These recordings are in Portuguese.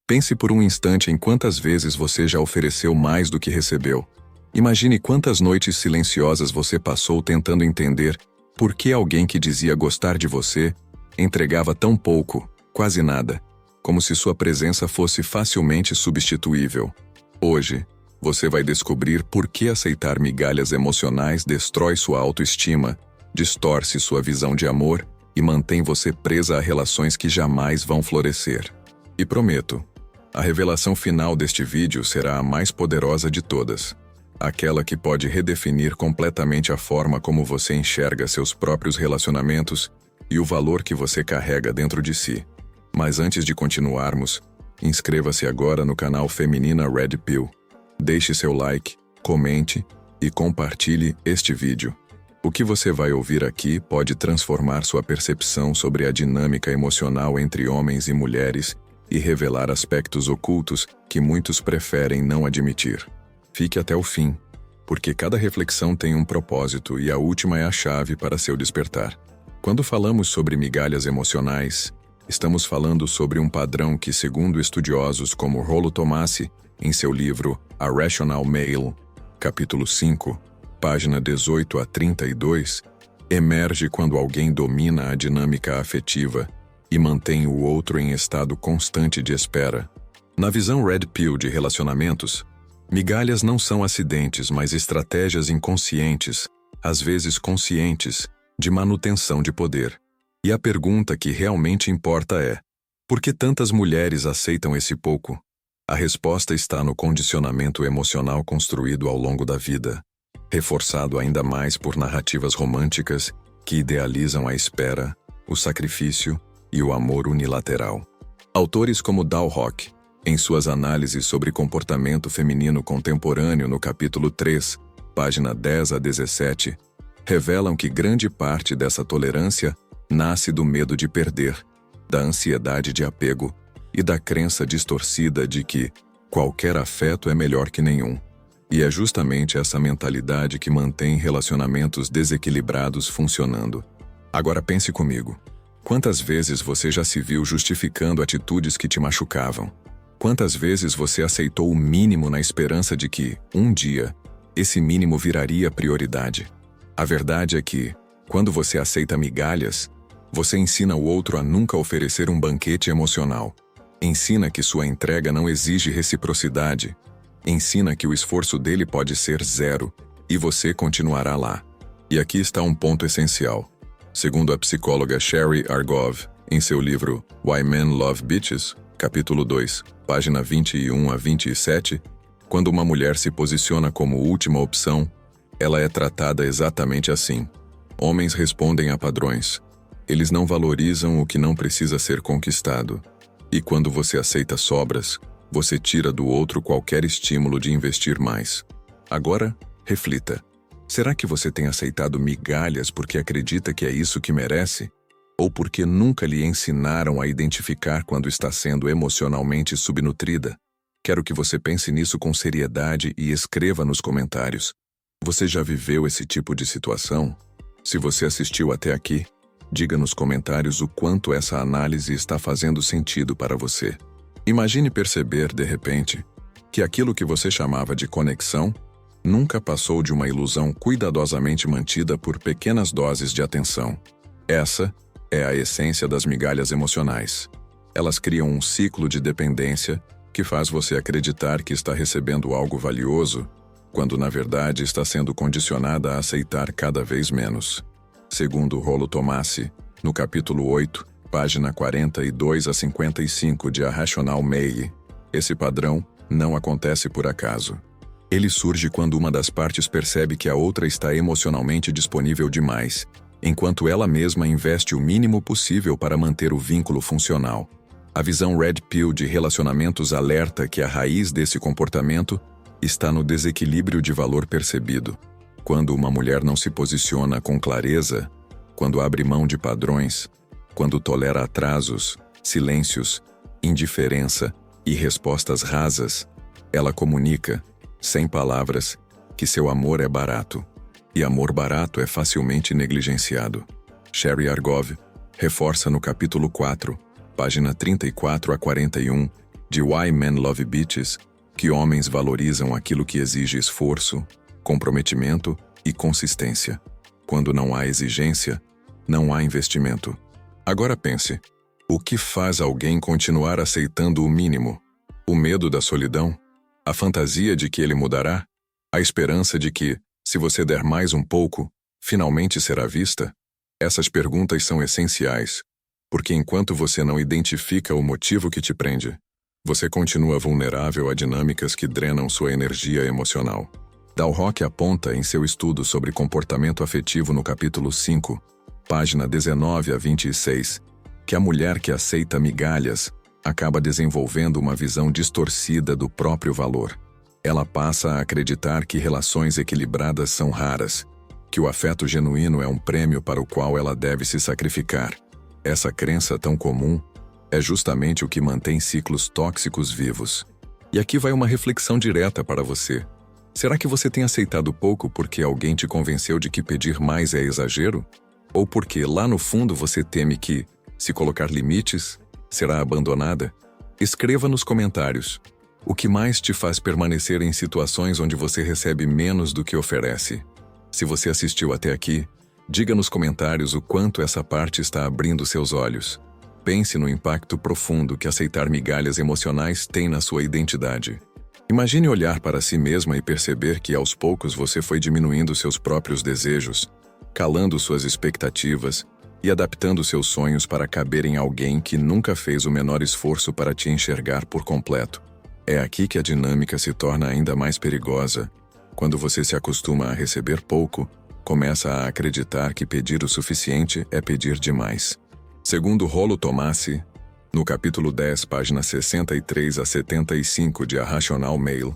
Pense por um instante em quantas vezes você já ofereceu mais do que recebeu. Imagine quantas noites silenciosas você passou tentando entender por que alguém que dizia gostar de você entregava tão pouco, quase nada, como se sua presença fosse facilmente substituível. Hoje, você vai descobrir por que aceitar migalhas emocionais destrói sua autoestima, distorce sua visão de amor e mantém você presa a relações que jamais vão florescer. E prometo, a revelação final deste vídeo será a mais poderosa de todas. Aquela que pode redefinir completamente a forma como você enxerga seus próprios relacionamentos e o valor que você carrega dentro de si. Mas antes de continuarmos, inscreva-se agora no canal Feminina Red Pill. Deixe seu like, comente e compartilhe este vídeo. O que você vai ouvir aqui pode transformar sua percepção sobre a dinâmica emocional entre homens e mulheres e revelar aspectos ocultos que muitos preferem não admitir. Fique até o fim, porque cada reflexão tem um propósito e a última é a chave para seu despertar. Quando falamos sobre migalhas emocionais, estamos falando sobre um padrão que, segundo estudiosos como Rollo Tomassi, em seu livro A Rational Male, capítulo 5, página 18 a 32, emerge quando alguém domina a dinâmica afetiva e mantém o outro em estado constante de espera. Na visão Red Pill de relacionamentos, migalhas não são acidentes, mas estratégias inconscientes, às vezes conscientes, de manutenção de poder. E a pergunta que realmente importa é: por que tantas mulheres aceitam esse pouco? A resposta está no condicionamento emocional construído ao longo da vida, reforçado ainda mais por narrativas românticas que idealizam a espera, o sacrifício e o amor unilateral. Autores como Dal Hock, em suas análises sobre comportamento feminino contemporâneo no capítulo 3, página 10 a 17, revelam que grande parte dessa tolerância nasce do medo de perder, da ansiedade de apego e da crença distorcida de que qualquer afeto é melhor que nenhum. E é justamente essa mentalidade que mantém relacionamentos desequilibrados funcionando. Agora pense comigo. Quantas vezes você já se viu justificando atitudes que te machucavam? Quantas vezes você aceitou o mínimo na esperança de que, um dia, esse mínimo viraria prioridade? A verdade é que, quando você aceita migalhas, você ensina o outro a nunca oferecer um banquete emocional. Ensina que sua entrega não exige reciprocidade. Ensina que o esforço dele pode ser zero e você continuará lá. E aqui está um ponto essencial. Segundo a psicóloga Sherry Argov, em seu livro Why Men Love Bitches, capítulo 2, página 21 a 27, quando uma mulher se posiciona como última opção, ela é tratada exatamente assim. Homens respondem a padrões. Eles não valorizam o que não precisa ser conquistado. E quando você aceita sobras, você tira do outro qualquer estímulo de investir mais. Agora, reflita. Será que você tem aceitado migalhas porque acredita que é isso que merece? Ou porque nunca lhe ensinaram a identificar quando está sendo emocionalmente subnutrida? Quero que você pense nisso com seriedade e escreva nos comentários. Você já viveu esse tipo de situação? Se você assistiu até aqui, diga nos comentários o quanto essa análise está fazendo sentido para você. Imagine perceber, de repente, que aquilo que você chamava de conexão nunca passou de uma ilusão cuidadosamente mantida por pequenas doses de atenção. Essa é a essência das migalhas emocionais. Elas criam um ciclo de dependência que faz você acreditar que está recebendo algo valioso, quando na verdade está sendo condicionada a aceitar cada vez menos. Segundo Rollo Tomassi, no capítulo 8, página 42 a 55 de A Rational Male, esse padrão não acontece por acaso. Ele surge quando uma das partes percebe que a outra está emocionalmente disponível demais, enquanto ela mesma investe o mínimo possível para manter o vínculo funcional. A visão Red Pill de relacionamentos alerta que a raiz desse comportamento está no desequilíbrio de valor percebido. Quando uma mulher não se posiciona com clareza, quando abre mão de padrões, quando tolera atrasos, silêncios, indiferença e respostas rasas, ela comunica, sem palavras, que seu amor é barato. E amor barato é facilmente negligenciado. Sherry Argov reforça no capítulo 4, página 34 a 41, de Why Men Love Bitches, que homens valorizam aquilo que exige esforço, comprometimento e consistência. Quando não há exigência, não há investimento. Agora pense, o que faz alguém continuar aceitando o mínimo? O medo da solidão? A fantasia de que ele mudará? A esperança de que, se você der mais um pouco, finalmente será vista? Essas perguntas são essenciais, porque enquanto você não identifica o motivo que te prende, você continua vulnerável a dinâmicas que drenam sua energia emocional. Dalrymple aponta em seu estudo sobre comportamento afetivo no capítulo 5, página 19 a 26, que a mulher que aceita migalhas acaba desenvolvendo uma visão distorcida do próprio valor. Ela passa a acreditar que relações equilibradas são raras, que o afeto genuíno é um prêmio para o qual ela deve se sacrificar. Essa crença tão comum é justamente o que mantém ciclos tóxicos vivos. E aqui vai uma reflexão direta para você. Será que você tem aceitado pouco porque alguém te convenceu de que pedir mais é exagero? Ou porque, lá no fundo, você teme que, se colocar limites, será abandonada? Escreva nos comentários. O que mais te faz permanecer em situações onde você recebe menos do que oferece? Se você assistiu até aqui, diga nos comentários o quanto essa parte está abrindo seus olhos. Pense no impacto profundo que aceitar migalhas emocionais tem na sua identidade. Imagine olhar para si mesma e perceber que aos poucos você foi diminuindo seus próprios desejos, calando suas expectativas e adaptando seus sonhos para caber em alguém que nunca fez o menor esforço para te enxergar por completo. É aqui que a dinâmica se torna ainda mais perigosa. Quando você se acostuma a receber pouco, começa a acreditar que pedir o suficiente é pedir demais. Segundo Rollo Tomassi, no capítulo 10, páginas 63 a 75 de A Rational Male,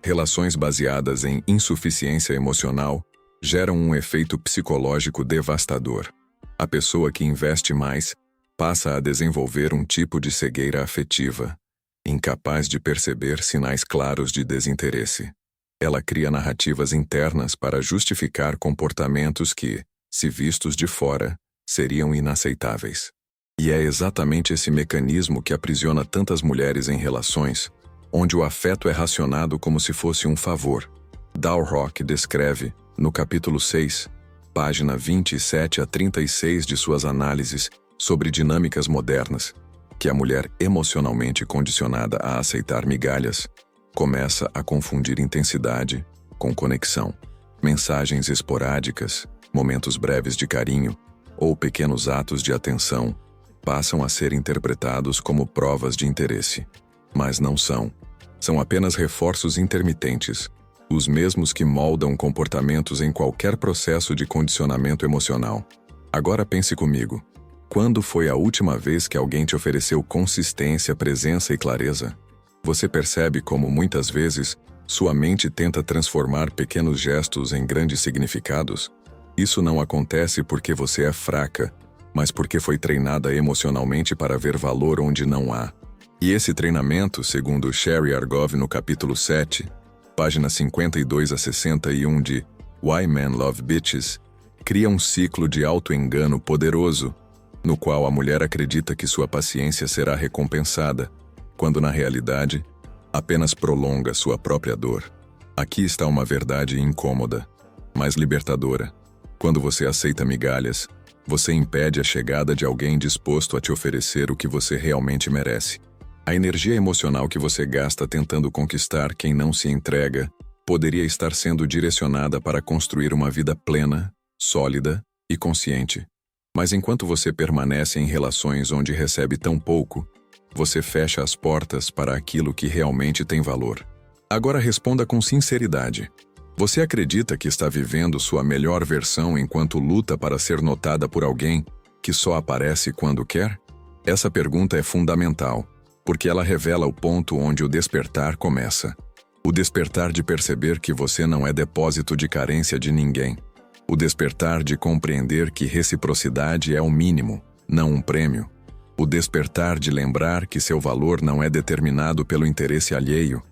relações baseadas em insuficiência emocional geram um efeito psicológico devastador. A pessoa que investe mais passa a desenvolver um tipo de cegueira afetiva, incapaz de perceber sinais claros de desinteresse. Ela cria narrativas internas para justificar comportamentos que, se vistos de fora, seriam inaceitáveis. E é exatamente esse mecanismo que aprisiona tantas mulheres em relações, onde o afeto é racionado como se fosse um favor. Dalrymple descreve, no capítulo 6, página 27 a 36 de suas análises sobre dinâmicas modernas, que a mulher emocionalmente condicionada a aceitar migalhas começa a confundir intensidade com conexão. Mensagens esporádicas, momentos breves de carinho ou pequenos atos de atenção passam a ser interpretados como provas de interesse. Mas não são. São apenas reforços intermitentes, os mesmos que moldam comportamentos em qualquer processo de condicionamento emocional. Agora pense comigo. Quando foi a última vez que alguém te ofereceu consistência, presença e clareza? Você percebe como, muitas vezes, sua mente tenta transformar pequenos gestos em grandes significados? Isso não acontece porque você é fraca, mas porque foi treinada emocionalmente para ver valor onde não há. E esse treinamento, segundo Sherry Argov no capítulo 7, páginas 52 a 61 de Why Men Love Bitches, cria um ciclo de auto-engano poderoso, no qual a mulher acredita que sua paciência será recompensada, quando na realidade, apenas prolonga sua própria dor. Aqui está uma verdade incômoda, mas libertadora. Quando você aceita migalhas, você impede a chegada de alguém disposto a te oferecer o que você realmente merece. A energia emocional que você gasta tentando conquistar quem não se entrega poderia estar sendo direcionada para construir uma vida plena, sólida e consciente. Mas enquanto você permanece em relações onde recebe tão pouco, você fecha as portas para aquilo que realmente tem valor. Agora responda com sinceridade. Você acredita que está vivendo sua melhor versão enquanto luta para ser notada por alguém que só aparece quando quer? Essa pergunta é fundamental, porque ela revela o ponto onde o despertar começa. O despertar de perceber que você não é depósito de carência de ninguém. O despertar de compreender que reciprocidade é o mínimo, não um prêmio. O despertar de lembrar que seu valor não é determinado pelo interesse alheio,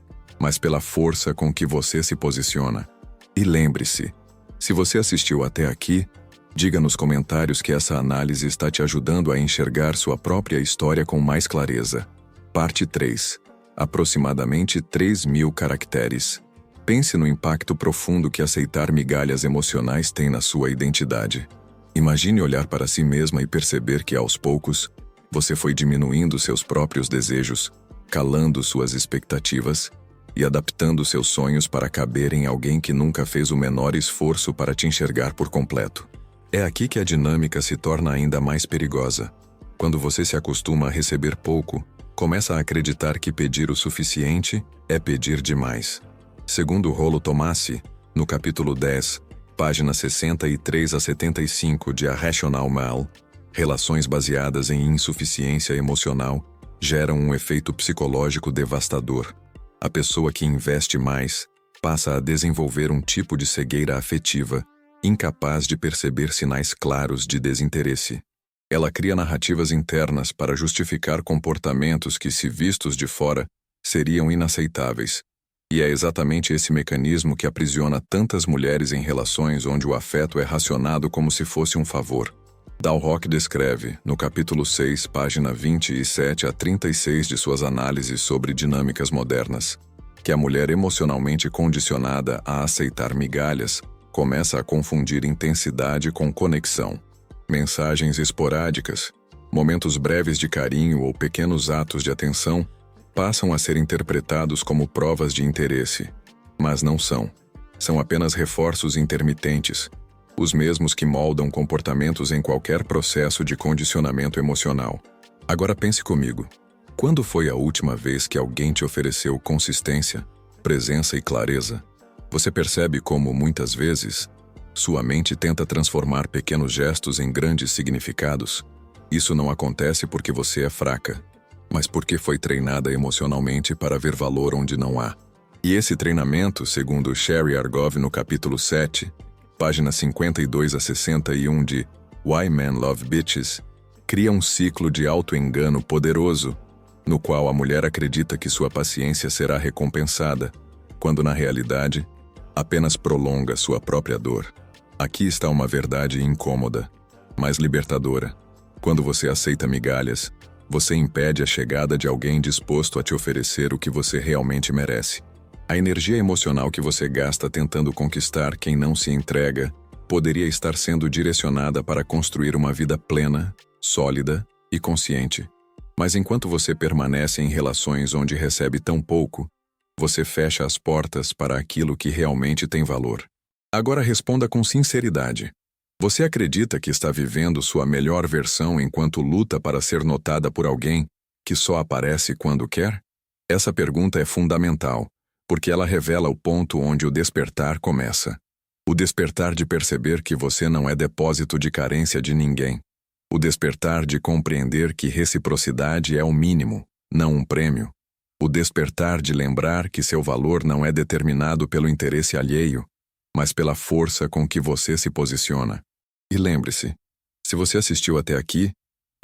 mas pela força com que você se posiciona. E lembre-se, se você assistiu até aqui, diga nos comentários que essa análise está te ajudando a enxergar sua própria história com mais clareza. Parte 3. Aproximadamente 3.000 caracteres. Pense no impacto profundo que aceitar migalhas emocionais tem na sua identidade. Imagine olhar para si mesma e perceber que, aos poucos, você foi diminuindo seus próprios desejos, calando suas expectativas e adaptando seus sonhos para caber em alguém que nunca fez o menor esforço para te enxergar por completo. É aqui que a dinâmica se torna ainda mais perigosa. Quando você se acostuma a receber pouco, começa a acreditar que pedir o suficiente é pedir demais. Segundo Rollo Tomassi, no capítulo 10, páginas 63 a 75 de A Rational Mal, relações baseadas em insuficiência emocional geram um efeito psicológico devastador. A pessoa que investe mais passa a desenvolver um tipo de cegueira afetiva, incapaz de perceber sinais claros de desinteresse. Ela cria narrativas internas para justificar comportamentos que, se vistos de fora, seriam inaceitáveis. E é exatamente esse mecanismo que aprisiona tantas mulheres em relações onde o afeto é racionado como se fosse um favor. Dalrymple descreve, no capítulo 6, página 27 a 36 de suas análises sobre dinâmicas modernas, que a mulher emocionalmente condicionada a aceitar migalhas começa a confundir intensidade com conexão. Mensagens esporádicas, momentos breves de carinho ou pequenos atos de atenção passam a ser interpretados como provas de interesse, mas não são. São apenas reforços intermitentes, os mesmos que moldam comportamentos em qualquer processo de condicionamento emocional. Agora pense comigo. Quando foi a última vez que alguém te ofereceu consistência, presença e clareza? Você percebe como, muitas vezes, sua mente tenta transformar pequenos gestos em grandes significados? Isso não acontece porque você é fraca, mas porque foi treinada emocionalmente para ver valor onde não há. E esse treinamento, segundo Sherry Argov no capítulo 7, páginas 52 a 61 de Why Men Love Bitches, cria um ciclo de auto-engano poderoso, no qual a mulher acredita que sua paciência será recompensada, quando na realidade, apenas prolonga sua própria dor. Aqui está uma verdade incômoda, mas libertadora. Quando você aceita migalhas, você impede a chegada de alguém disposto a te oferecer o que você realmente merece. A energia emocional que você gasta tentando conquistar quem não se entrega poderia estar sendo direcionada para construir uma vida plena, sólida e consciente. Mas enquanto você permanece em relações onde recebe tão pouco, você fecha as portas para aquilo que realmente tem valor. Agora responda com sinceridade. Você acredita que está vivendo sua melhor versão enquanto luta para ser notada por alguém que só aparece quando quer? Essa pergunta é fundamental, porque ela revela o ponto onde o despertar começa. O despertar de perceber que você não é depósito de carência de ninguém. O despertar de compreender que reciprocidade é o mínimo, não um prêmio. O despertar de lembrar que seu valor não é determinado pelo interesse alheio, mas pela força com que você se posiciona. E lembre-se, se você assistiu até aqui,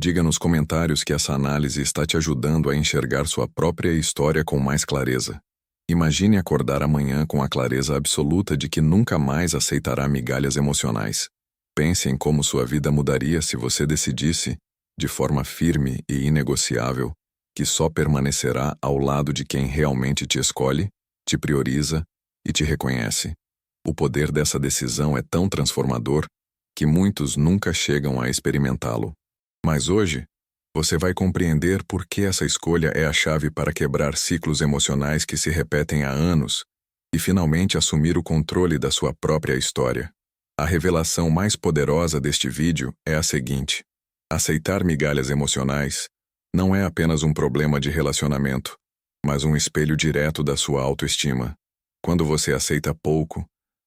diga nos comentários que essa análise está te ajudando a enxergar sua própria história com mais clareza. Imagine acordar amanhã com a clareza absoluta de que nunca mais aceitará migalhas emocionais. Pense em como sua vida mudaria se você decidisse, de forma firme e inegociável, que só permanecerá ao lado de quem realmente te escolhe, te prioriza e te reconhece. O poder dessa decisão é tão transformador que muitos nunca chegam a experimentá-lo. Mas hoje, você vai compreender por que essa escolha é a chave para quebrar ciclos emocionais que se repetem há anos e finalmente assumir o controle da sua própria história. A revelação mais poderosa deste vídeo é a seguinte: aceitar migalhas emocionais não é apenas um problema de relacionamento, mas um espelho direto da sua autoestima. Quando você aceita pouco,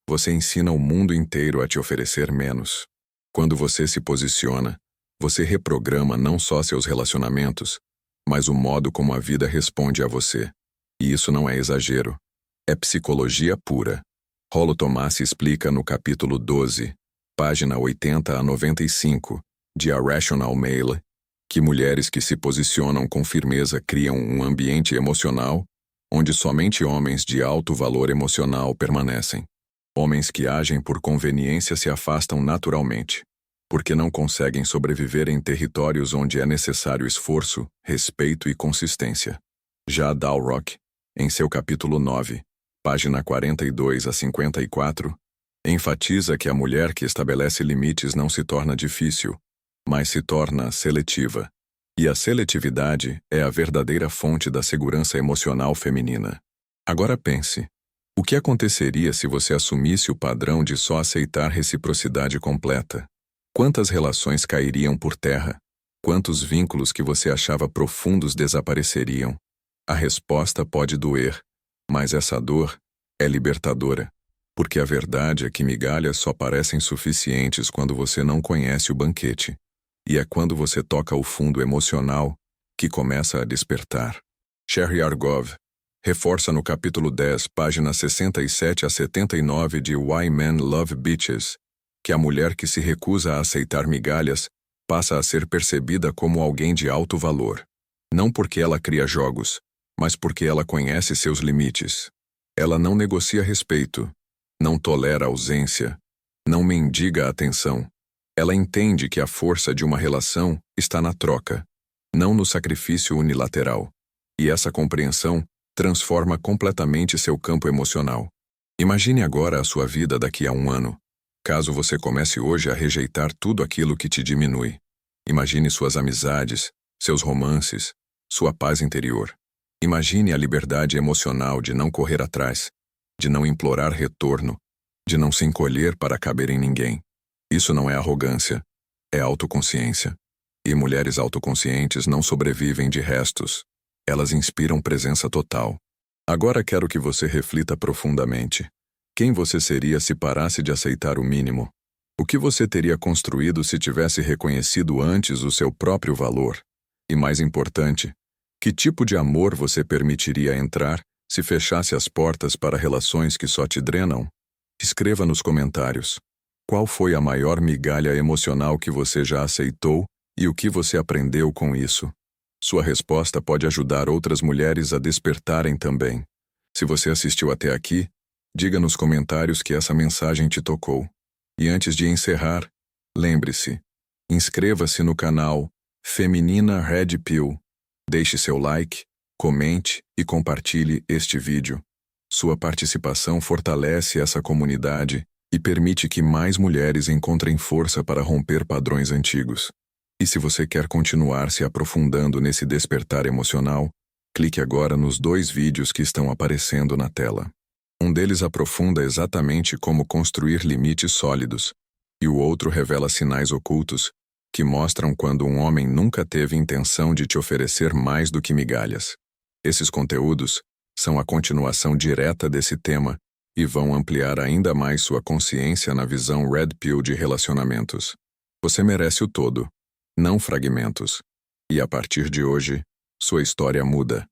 você ensina o mundo inteiro a te oferecer menos. Quando você se posiciona, você reprograma não só seus relacionamentos, mas o modo como a vida responde a você. E isso não é exagero. É psicologia pura. Rollo Tomassi explica no capítulo 12, página 80 a 95, de A Rational Male, que mulheres que se posicionam com firmeza criam um ambiente emocional onde somente homens de alto valor emocional permanecem. Homens que agem por conveniência se afastam naturalmente, porque não conseguem sobreviver em territórios onde é necessário esforço, respeito e consistência. Já Dalrymple, em seu capítulo 9, página 42 a 54, enfatiza que a mulher que estabelece limites não se torna difícil, mas se torna seletiva. E a seletividade é a verdadeira fonte da segurança emocional feminina. Agora pense, o que aconteceria se você assumisse o padrão de só aceitar reciprocidade completa? Quantas relações cairiam por terra? Quantos vínculos que você achava profundos desapareceriam? A resposta pode doer, mas essa dor é libertadora, porque a verdade é que migalhas só parecem suficientes quando você não conhece o banquete. E é quando você toca o fundo emocional que começa a despertar. Sherry Argov reforça no capítulo 10, páginas 67 a 79 de Why Men Love Bitches, que a mulher que se recusa a aceitar migalhas passa a ser percebida como alguém de alto valor. Não porque ela cria jogos, mas porque ela conhece seus limites. Ela não negocia respeito, não tolera ausência, não mendiga atenção. Ela entende que a força de uma relação está na troca, não no sacrifício unilateral. E essa compreensão transforma completamente seu campo emocional. Imagine agora a sua vida daqui a um ano, caso você comece hoje a rejeitar tudo aquilo que te diminui. Imagine suas amizades, seus romances, sua paz interior. Imagine a liberdade emocional de não correr atrás, de não implorar retorno, de não se encolher para caber em ninguém. Isso não é arrogância, é autoconsciência. E mulheres autoconscientes não sobrevivem de restos. Elas inspiram presença total. Agora quero que você reflita profundamente. Quem você seria se parasse de aceitar o mínimo? O que você teria construído se tivesse reconhecido antes o seu próprio valor? E mais importante, que tipo de amor você permitiria entrar se fechasse as portas para relações que só te drenam? Escreva nos comentários. Qual foi a maior migalha emocional que você já aceitou e o que você aprendeu com isso? Sua resposta pode ajudar outras mulheres a despertarem também. Se você assistiu até aqui, diga nos comentários que essa mensagem te tocou. E antes de encerrar, lembre-se, inscreva-se no canal Feminina Red Pill. Deixe seu like, comente e compartilhe este vídeo. Sua participação fortalece essa comunidade e permite que mais mulheres encontrem força para romper padrões antigos. E se você quer continuar se aprofundando nesse despertar emocional, clique agora nos 2 vídeos que estão aparecendo na tela. Um deles aprofunda exatamente como construir limites sólidos, e o outro revela sinais ocultos que mostram quando um homem nunca teve intenção de te oferecer mais do que migalhas. Esses conteúdos são a continuação direta desse tema e vão ampliar ainda mais sua consciência na visão Red Pill de relacionamentos. Você merece o todo, não fragmentos. E a partir de hoje, sua história muda.